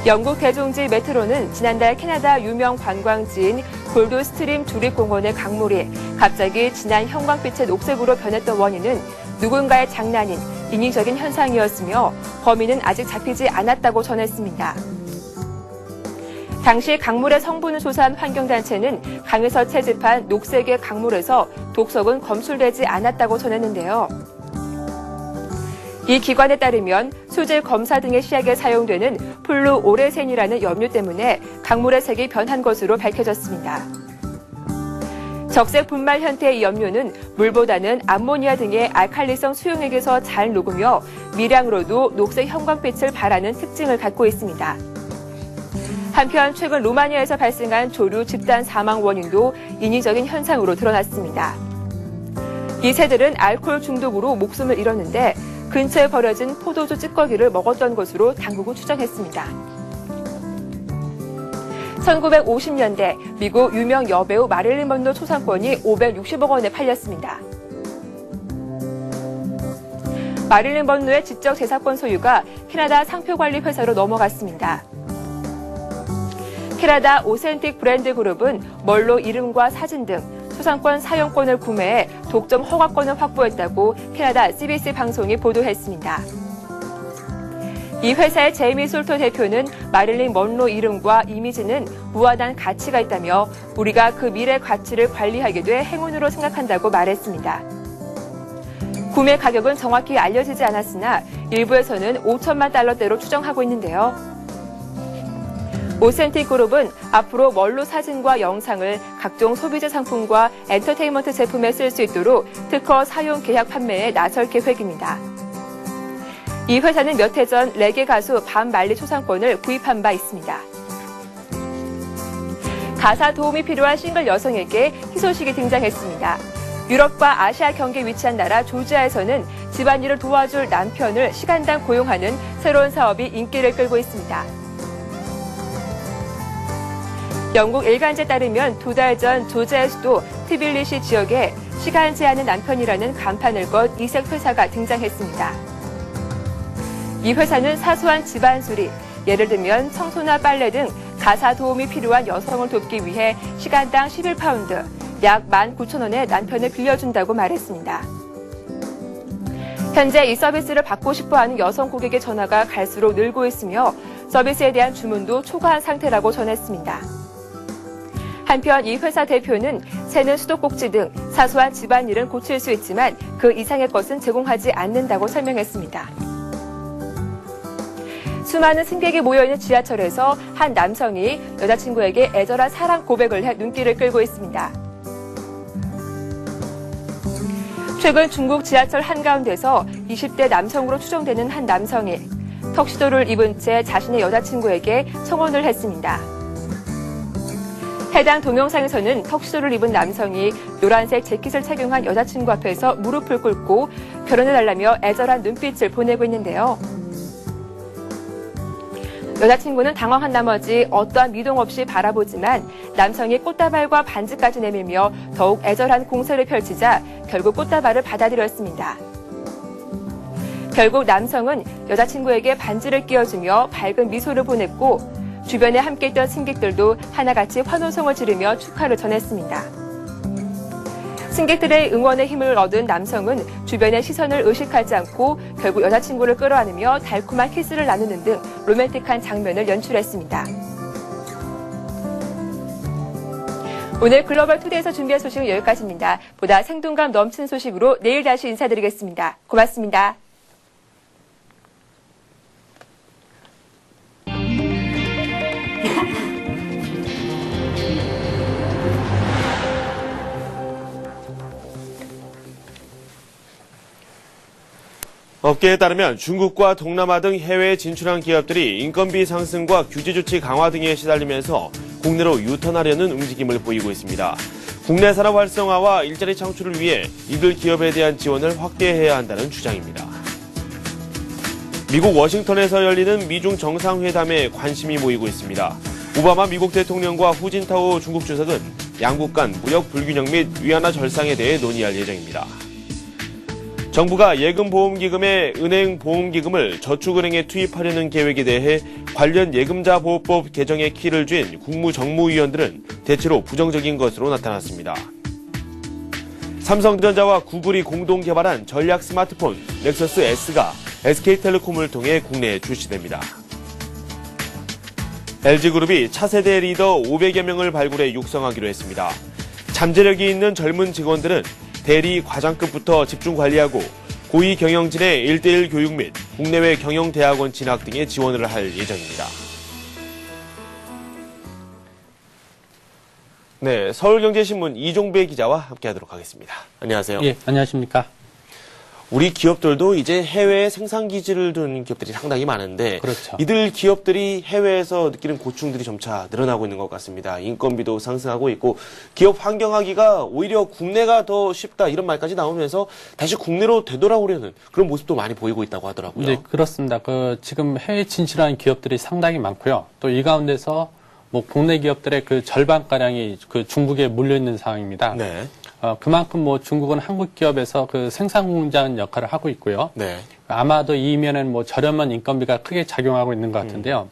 영국 대중지 메트로는 지난달 캐나다 유명 관광지인 골드스트림 주립공원의 강물이 갑자기 진한 형광빛의 녹색으로 변했던 원인은 누군가의 장난인 인위적인 현상이었으며 범인은 아직 잡히지 않았다고 전했습니다. 당시 강물의 성분을 조사한 환경단체는 강에서 채집한 녹색의 강물에서 독성은 검출되지 않았다고 전했는데요. 이 기관에 따르면 수질 검사 등의 시약에 사용되는 플루오레센이라는 염료 때문에 강물의 색이 변한 것으로 밝혀졌습니다. 적색 분말 형태의 이 염료는 물보다는 암모니아 등의 알칼리성 수용액에서 잘 녹으며 미량으로도 녹색 형광빛을 발하는 특징을 갖고 있습니다. 한편 최근 루마니아에서 발생한 조류 집단 사망 원인도 인위적인 현상으로 드러났습니다. 이 새들은 알코올 중독으로 목숨을 잃었는데 근처에 버려진 포도주 찌꺼기를 먹었던 것으로 당국은 추정했습니다. 1950년대 미국 유명 여배우 마릴린 먼로 초상권이 560억 원에 팔렸습니다. 마릴린 먼로의 지적 재산권 소유가 캐나다 상표관리 회사로 넘어갔습니다. 캐나다 오센틱 브랜드 그룹은 먼로 이름과 사진 등 초상권 사용권을 구매해 독점 허가권을 확보했다고 캐나다 CBC 방송이 보도했습니다. 이 회사의 제이미 솔터 대표는 마릴린 먼로 이름과 이미지는 무한한 가치가 있다며 우리가 그 미래 가치를 관리하게 돼 행운으로 생각한다고 말했습니다. 구매 가격은 정확히 알려지지 않았으나 일부에서는 5천만 달러대로 추정하고 있는데요. 오센틱 그룹은 앞으로 먼로 사진과 영상을 각종 소비자 상품과 엔터테인먼트 제품에 쓸 수 있도록 특허 사용 계약 판매에 나설 계획입니다. 이 회사는 몇 해 전 레게 가수 밥 말리 초상권을 구입한 바 있습니다. 가사 도움이 필요한 싱글 여성에게 희소식이 등장했습니다. 유럽과 아시아 경계에 위치한 나라 조지아에서는 집안일을 도와줄 남편을 시간당 고용하는 새로운 사업이 인기를 끌고 있습니다. 영국 일간지에 따르면 2달 전 조지아의 수도 티빌리시 지역에 시간 제한의 남편이라는 간판을 건 이색 회사가 등장했습니다. 이 회사는 사소한 집안수리, 예를 들면 청소나 빨래 등 가사 도움이 필요한 여성을 돕기 위해 시간당 11파운드, 약 19,000원에 남편을 빌려준다고 말했습니다. 현재 이 서비스를 받고 싶어하는 여성 고객의 전화가 갈수록 늘고 있으며 서비스에 대한 주문도 초과한 상태라고 전했습니다. 한편 이 회사 대표는 새는 수도꼭지 등 사소한 집안일은 고칠 수 있지만 그 이상의 것은 제공하지 않는다고 설명했습니다. 수많은 승객이 모여있는 지하철에서 한 남성이 여자친구에게 애절한 사랑 고백을 해 눈길을 끌고 있습니다. 최근 중국 지하철 한가운데서 20대 남성으로 추정되는 한 남성이 턱시도를 입은 채 자신의 여자친구에게 청혼을 했습니다. 해당 동영상에서는 턱시도를 입은 남성이 노란색 재킷을 착용한 여자친구 앞에서 무릎을 꿇고 결혼해달라며 애절한 눈빛을 보내고 있는데요. 여자친구는 당황한 나머지 어떠한 미동 없이 바라보지만 남성이 꽃다발과 반지까지 내밀며 더욱 애절한 공세를 펼치자 결국 꽃다발을 받아들였습니다. 결국 남성은 여자친구에게 반지를 끼워주며 밝은 미소를 보냈고 주변에 함께했던 승객들도 하나같이 환호성을 지르며 축하를 전했습니다. 승객들의 응원의 힘을 얻은 남성은 주변의 시선을 의식하지 않고 결국 여자친구를 끌어안으며 달콤한 키스를 나누는 등 로맨틱한 장면을 연출했습니다. 오늘 글로벌 투데이에서 준비한 소식은 여기까지입니다. 보다 생동감 넘치는 소식으로 내일 다시 인사드리겠습니다. 고맙습니다. 업계에 따르면 중국과 동남아 등 해외에 진출한 기업들이 인건비 상승과 규제 조치 강화 등에 시달리면서 국내로 유턴하려는 움직임을 보이고 있습니다. 국내 산업 활성화와 일자리 창출을 위해 이들 기업에 대한 지원을 확대해야 한다는 주장입니다. 미국 워싱턴에서 열리는 미중 정상회담에 관심이 모이고 있습니다. 오바마 미국 대통령과 후진타오 중국 주석은 양국 간 무역 불균형 및 위안화 절상에 대해 논의할 예정입니다. 정부가 예금보험기금의 은행보험기금을 저축은행에 투입하려는 계획에 대해 관련 예금자보호법 개정에 키를 쥔 국무정무위원들은 대체로 부정적인 것으로 나타났습니다. 삼성전자와 구글이 공동 개발한 전략 스마트폰 넥서스 S가 SK텔레콤을 통해 국내에 출시됩니다. LG그룹이 차세대 리더 500여 명을 발굴해 육성하기로 했습니다. 잠재력이 있는 젊은 직원들은 대리 과장급부터 집중 관리하고 고위 경영진의 1:1 교육 및 국내외 경영대학원 진학 등에 지원을 할 예정입니다. 네, 서울경제신문 이종배 기자와 함께하도록 하겠습니다. 안녕하세요. 예, 안녕하십니까. 우리 기업들도 이제 해외에 생산 기지를 둔 기업들이 상당히 많은데 그렇죠. 이들 기업들이 해외에서 느끼는 고충들이 점차 늘어나고 있는 것 같습니다. 인건비도 상승하고 있고 기업 환경하기가 오히려 국내가 더 쉽다 이런 말까지 나오면서 다시 국내로 되돌아오려는 그런 모습도 많이 보이고 있다고 하더라고요. 네, 그렇습니다. 지금 해외 진출하는 기업들이 상당히 많고요. 또 이 가운데서 뭐 국내 기업들의 그 절반가량이 그 중국에 몰려 있는 상황입니다. 네. 그만큼 뭐 중국은 한국 기업에서 그 생산 공장 역할을 하고 있고요. 네. 아마도 이 이면엔 뭐 저렴한 인건비가 크게 작용하고 있는 것 같은데요.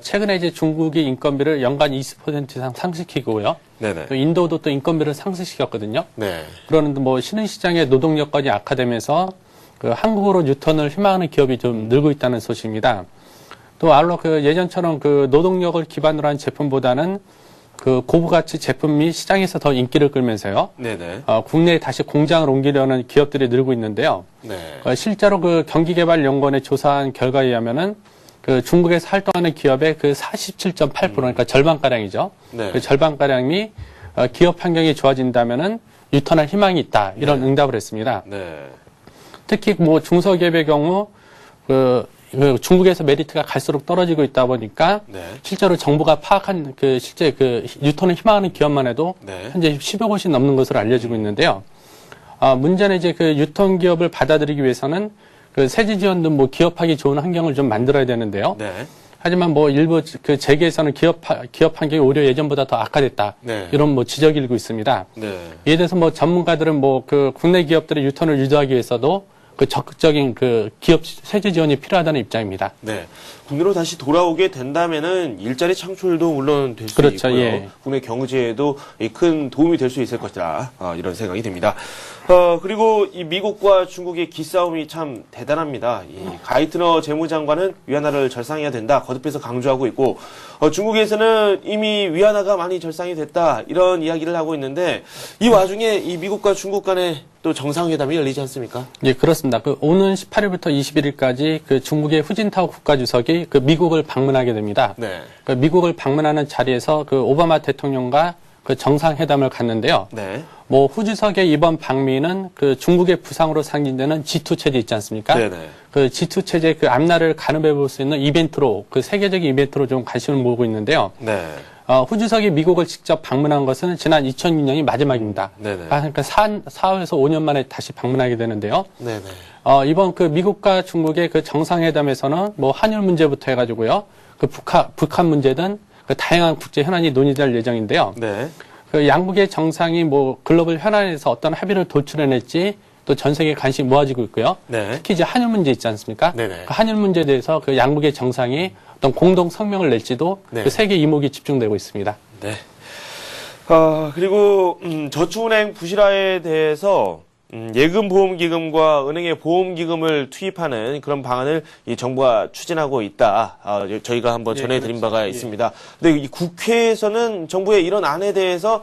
최근에 이제 중국이 인건비를 연간 20% 이상 상승시키고요. 네네. 또 인도도 또 인건비를 상승시켰거든요. 네. 그러는데 뭐 신흥시장의 노동 여건이 악화되면서 그 한국으로 유턴을 희망하는 기업이 좀 늘고 있다는 소식입니다. 또 아울러 그 예전처럼 그 노동력을 기반으로 한 제품보다는 그 고부가치 제품이 시장에서 더 인기를 끌면서요. 네네. 국내에 다시 공장을 옮기려는 기업들이 늘고 있는데요. 네. 실제로 그 경기개발연구원에 조사한 결과에 의하면은 그 중국에서 활동하는 기업의 그 47.8% 그러니까 절반가량이죠. 네. 그 절반가량이 기업 환경이 좋아진다면은 유턴할 희망이 있다. 이런 응답을 했습니다. 네. 특히 뭐 중소기업의 경우 그 중국에서 메리트가 갈수록 떨어지고 있다 보니까 네. 실제로 정부가 파악한 그 실제 그 유턴을 희망하는 기업만 해도 네. 현재 10여 곳이 넘는 것으로 알려지고 있는데요. 문제는 이제 그 유턴 기업을 받아들이기 위해서는 그 세제 지원 등 뭐 기업하기 좋은 환경을 좀 만들어야 되는데요. 네. 하지만 뭐 일부 그 재계에서는 기업 환경이 오히려 예전보다 더 악화됐다. 네. 이런 뭐 지적이 일고 있습니다. 네. 이에 대해서 뭐 전문가들은 뭐 그 국내 기업들의 유턴을 유도하기 위해서도 그 적극적인 그 기업 세제 지원이 필요하다는 입장입니다. 네. 국내로 다시 돌아오게 된다면은 일자리 창출도 물론 될 수 그렇죠, 있고요. 예. 국내 경제에도 큰 도움이 될 수 있을 것이다. 이런 생각이 듭니다. 그리고 이 미국과 중국의 기싸움이 참 대단합니다. 이 가이트너 재무장관은 위안화를 절상해야 된다. 거듭해서 강조하고 있고, 중국에서는 이미 위안화가 많이 절상이 됐다. 이런 이야기를 하고 있는데, 이 와중에 이 미국과 중국 간에 또 정상회담이 열리지 않습니까? 예, 그렇습니다. 그 오는 18일부터 21일까지 그 중국의 후진타오 국가주석이 그 미국을 방문하게 됩니다. 네. 그 미국을 방문하는 자리에서 그 오바마 대통령과 그 정상회담을 갖는데요. 네. 뭐 후주석의 이번 방미는 그 중국의 부상으로 상징되는 G2 체제 있지 않습니까? 네네. 그 G2 체제 그 앞날을 가늠해 볼 수 있는 이벤트로 그 세계적인 이벤트로 좀 관심을 모으고 있는데요. 네. 후주석이 미국을 직접 방문한 것은 지난 2006년이 마지막입니다. 네네. 그러니까 4에서 5년 만에 다시 방문하게 되는데요. 네네. 이번 그 미국과 중국의 그 정상회담에서는 뭐 한일 문제부터 해가지고요. 그 북한 문제 등 그 다양한 국제 현안이 논의될 예정인데요. 네. 그 양국의 정상이 뭐 글로벌 현안에서 어떤 합의를 도출해낼지 또 전 세계에 관심이 모아지고 있고요. 네. 특히 이제 한일 문제 있지 않습니까? 네네. 그 한일 문제에 대해서 그 양국의 정상이 어떤 공동 성명을 낼지도 네. 그 세계 이목이 집중되고 있습니다. 네. 그리고 저축은행 부실화에 대해서 예금보험기금과 은행의 보험기금을 투입하는 그런 방안을 이 정부가 추진하고 있다. 저희가 한번 전해드린 바가 있습니다. 근데 이 국회에서는 정부의 이런 안에 대해서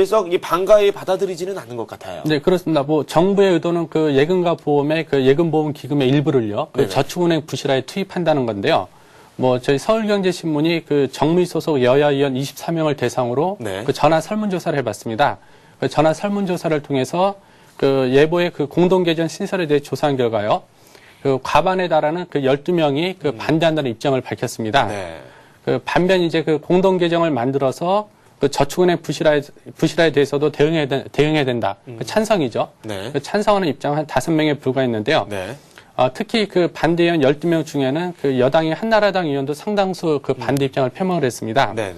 썩 반가이 받아들이지는 않는 것 같아요. 네, 그렇습니다. 뭐 정부의 의도는 그 예금과 보험의 그 예금보험기금의 일부를요, 그 네네. 저축은행 부실화에 투입한다는 건데요. 뭐 저희 서울경제신문이 그 정무위 소속 여야위원 24명을 대상으로 네. 그 전화 설문조사를 해봤습니다. 그 전화 설문조사를 통해서 그 예보의 그 공동개정 신설에 대해 조사한 결과요. 그 과반에 달하는 그 12명이 그 반대한다는 입장을 밝혔습니다. 네. 그 반면 이제 그 공동개정을 만들어서 그 저축은행 부실화에 대해서도 대응해야 된다. 그 찬성이죠. 네. 그 찬성하는 입장 한 5명에 불과했는데요. 네. 특히 그 반대 의원 12명 중에는 그 여당의 한나라당 의원도 상당수 그 반대 입장을 표명을 했습니다. 네네.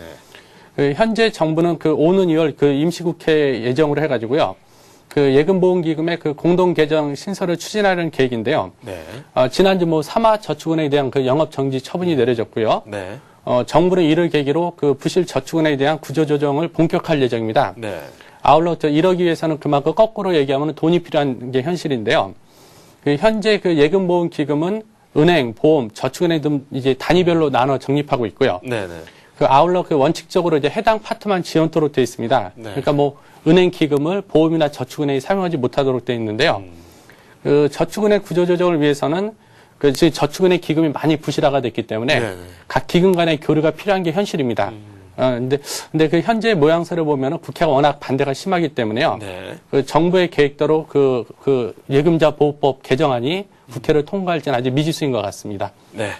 그 현재 정부는 그 오는 2월 그 임시국회 예정으로 해가지고요. 그 예금보험기금의 그 공동개정 신설을 추진하려는 계획인데요. 네. 지난주 뭐 삼화저축은행에 대한 그 영업정지 처분이 내려졌고요. 네. 정부는 이를 계기로 그 부실 저축은행에 대한 구조조정을 본격화할 예정입니다. 네. 아울러 이러기 위해서는 그만큼 거꾸로 얘기하면 돈이 필요한 게 현실인데요. 그 현재 그 예금보험기금은 은행, 보험, 저축은행 등 이제 단위별로 나눠 적립하고 있고요. 네네. 그 아울러 그 원칙적으로 이제 해당 파트만 지원토록 되어 있습니다. 네. 그러니까 뭐 은행 기금을 보험이나 저축은행이 사용하지 못하도록 되어 있는데요. 그 저축은행 구조조정을 위해서는 그 지금 저축은행 기금이 많이 부실화가 됐기 때문에 네네. 각 기금 간의 교류가 필요한 게 현실입니다. 근데 그 현재 모양새를 보면은 국회가 워낙 반대가 심하기 때문에요. 네. 그 정부의 계획대로 그 예금자 보호법 개정안이 국회를 통과할지는 아직 미지수인 것 같습니다. 네.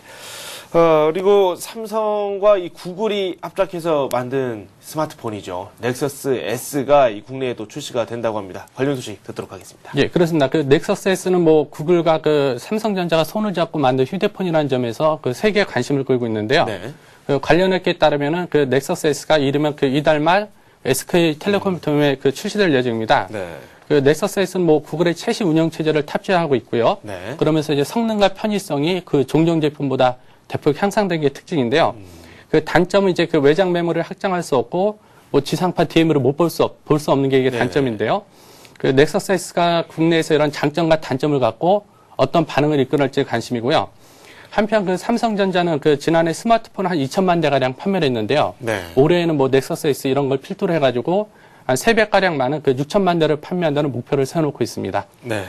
그리고 삼성과 이 구글이 합작해서 만든 스마트폰이죠. 넥서스 S가 이 국내에도 출시가 된다고 합니다. 관련 소식 듣도록 하겠습니다. 예, 그렇습니다. 그 넥서스 S는 뭐 구글과 그 삼성전자가 손을 잡고 만든 휴대폰이라는 점에서 그 세계에 관심을 끌고 있는데요. 네. 그 관련 업계에 따르면은 그 넥서스 S가 이르면 그 이달 말 SK텔레콤에 그 출시될 예정입니다. 네. 그 넥서스 S는 뭐 구글의 최신 운영 체제를 탑재하고 있고요. 네. 그러면서 이제 성능과 편의성이 그 종종 제품보다 대폭 향상된 게 특징인데요. 그 단점은 이제 그 외장 메모리를 확장할 수 없고 뭐 지상파 DM으로 볼 수 없는 게 이게 네네. 단점인데요. 그 넥서스 S가 국내에서 이런 장점과 단점을 갖고 어떤 반응을 이끌어낼지 관심이고요. 한편 그 삼성전자는 그 지난해 스마트폰 한 2천만 대 가량 판매를 했는데요. 네. 올해에는 뭐 넥서스 S 이런 걸 필두로 해가지고 한 3배 가량 많은 그 6천만 대를 판매한다는 목표를 세워놓고 있습니다. 네.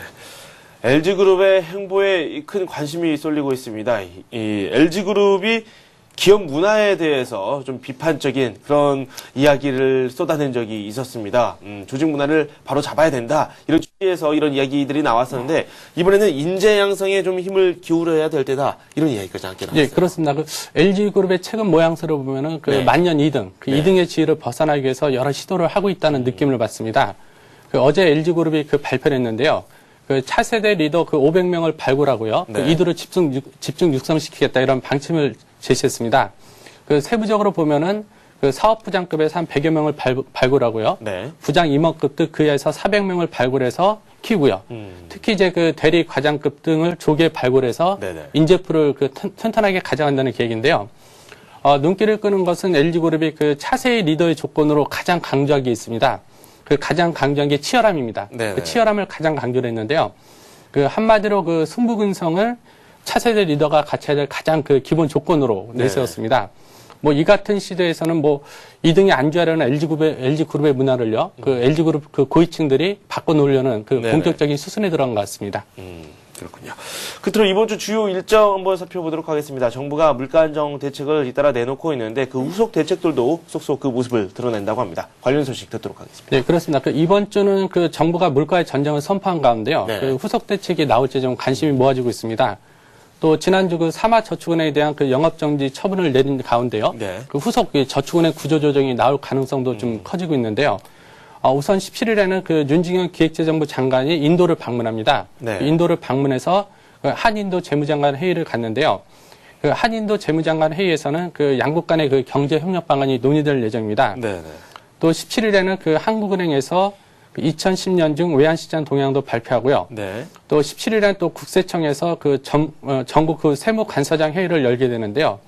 LG그룹의 행보에 큰 관심이 쏠리고 있습니다. 이 LG그룹이 기업 문화에 대해서 좀 비판적인 그런 이야기를 쏟아낸 적이 있었습니다. 조직 문화를 바로 잡아야 된다. 이런 취지에서 이런 이야기들이 나왔었는데 이번에는 인재 양성에 좀 힘을 기울여야 될 때다. 이런 이야기까지 함께 나왔어요. 예, 그렇습니다. 그 LG그룹의 최근 모양새를 보면은 그 네. 만년 2등, 그 네. 2등의 지위를 벗어나기 위해서 여러 시도를 하고 있다는 느낌을 받습니다. 그 어제 LG그룹이 그 발표를 했는데요. 그 차세대 리더 그 500명을 발굴하고요. 네. 그 이들을 집중 육성시키겠다 이런 방침을 제시했습니다. 그 세부적으로 보면은 그 사업부장급에서 한 100여 명을 발굴하고요. 네. 부장 임원급 등 그에서 400명을 발굴해서 키우고요. 특히 이제 그 대리 과장급 등을 조기에 발굴해서 네네. 인재풀을 그 튼튼하게 가져간다는 계획인데요. 눈길을 끄는 것은 LG그룹이 그 차세의 리더의 조건으로 가장 강조한 게 있습니다. 그 가장 강조한 게 치열함입니다. 네네. 그 치열함을 가장 강조를 했는데요. 그 한마디로 그 승부근성을 차세대 리더가 갖춰야 될 가장 그 기본 조건으로 내세웠습니다. 뭐 이 같은 시대에서는 뭐 2등에 안주하려는 LG그룹의 문화를요. 그 LG그룹 그 고위층들이 바꿔놓으려는 그 네네. 본격적인 수순에 들어간 것 같습니다. 그렇군요. 끝으로 이번 주 주요 일정 한번 살펴보도록 하겠습니다. 정부가 물가 안정 대책을 잇따라 내놓고 있는데 그 후속 대책들도 속속 그 모습을 드러낸다고 합니다. 관련 소식 듣도록 하겠습니다. 네, 그렇습니다. 그 이번 주는 그 정부가 물가의 전쟁을 선포한 가운데요. 네. 그 후속 대책이 나올지 좀 관심이 모아지고 있습니다. 또 지난주 그 사마저축은행에 대한 그 영업정지 처분을 내린 가운데요. 네. 그 후속 저축은행 구조조정이 나올 가능성도 좀 커지고 있는데요. 우선 17일에는 그 윤진경 기획재정부 장관이 인도를 방문합니다. 네. 그 인도를 방문해서 그 한인도 재무장관 회의를 갔는데요. 그 한인도 재무장관 회의에서는 그 양국 간의 그 경제 협력 방안이 논의될 예정입니다. 네. 또 17일에는 그 한국은행에서 2010년 중 외환시장 동향도 발표하고요. 네. 또 17일에는 또 국세청에서 그 전국 그 세무관서장 회의를 열게 되는데요.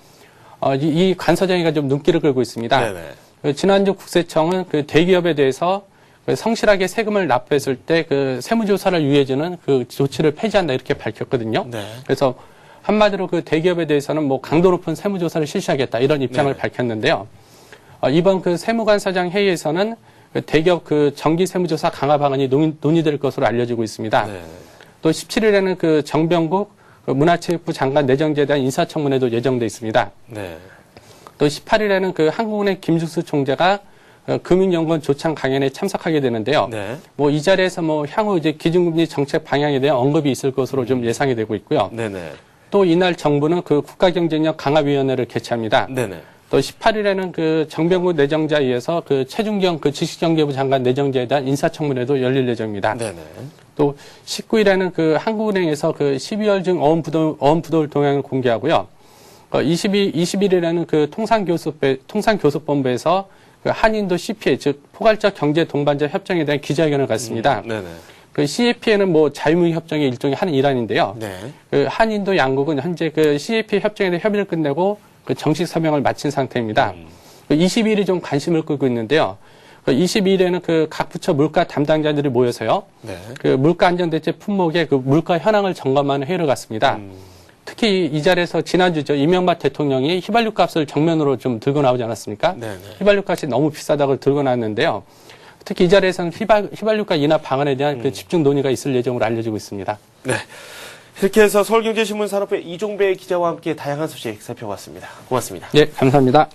이 관서장회가 좀 눈길을 끌고 있습니다. 네네. 그 지난주 국세청은 그 대기업에 대해서 그 성실하게 세금을 납부했을 때 그 세무조사를 유예해주는 그 조치를 폐지한다 이렇게 밝혔거든요. 네. 그래서 한마디로 그 대기업에 대해서는 뭐 강도 높은 세무조사를 실시하겠다 이런 입장을 네. 밝혔는데요. 이번 그 세무관서장 회의에서는 그 대기업 그 정기 세무조사 강화 방안이 논의될 것으로 알려지고 있습니다. 네. 또 17일에는 그 정병국 그 문화체육부 장관 내정제에 대한 인사청문회도 예정돼 있습니다. 네. 또 18일에는 그 한국은행 김죽수 총재가 금융연구원 조창 강연에 참석하게 되는데요. 네. 뭐 이 자리에서 뭐 향후 이제 기준금리 정책 방향에 대한 언급이 있을 것으로 좀 예상이 되고 있고요. 네네. 또 이날 정부는 그 국가경쟁력 강화위원회를 개최합니다. 네네. 또 18일에는 그 정병국 내정자에 의해서 그 최준경 그 지식경제부 장관 내정자에 대한 인사청문회도 열릴 예정입니다. 네네. 또 19일에는 그 한국은행에서 그 12월 중 어음부돌 동향을 공개하고요. 21일에는 그 통상교섭본부에서 그 한인도 CPA, 즉 포괄적 경제 동반자 협정에 대한 기자회견을 갖습니다. 네네. 그 CAP는 뭐 자유무역 협정의 일종의 한 일환인데요. 네. 그 한인도 양국은 현재 그 CAP 협정에 대한 협의를 끝내고 그 정식 서명을 마친 상태입니다. 그 22일이 좀 관심을 끌고 있는데요. 그 22일에는 그 각 부처 물가 담당자들이 모여서요. 네. 그 물가 안정 대책 품목의 그 물가 현황을 점검하는 회의를 갖습니다. 특히 이 자리에서 지난주죠. 이명박 대통령이 휘발유 값을 정면으로 좀 들고 나오지 않았습니까? 네네. 휘발유 값이 너무 비싸다고 들고 나왔는데요. 특히 이 자리에서는 휘발유가 인하 방안에 대한 그 집중 논의가 있을 예정으로 알려지고 있습니다. 네. 이렇게 해서 서울경제신문 산업회 이종배 기자와 함께 다양한 소식 살펴봤습니다. 고맙습니다. 네, 감사합니다.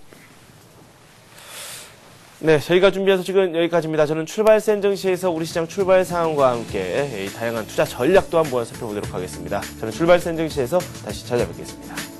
네, 저희가 준비한 소식은 여기까지입니다. 저는 출발센 증시에서 우리 시장 출발 상황과 함께 이 다양한 투자 전략도 한번 살펴보도록 하겠습니다. 저는 출발센 증시에서 다시 찾아뵙겠습니다.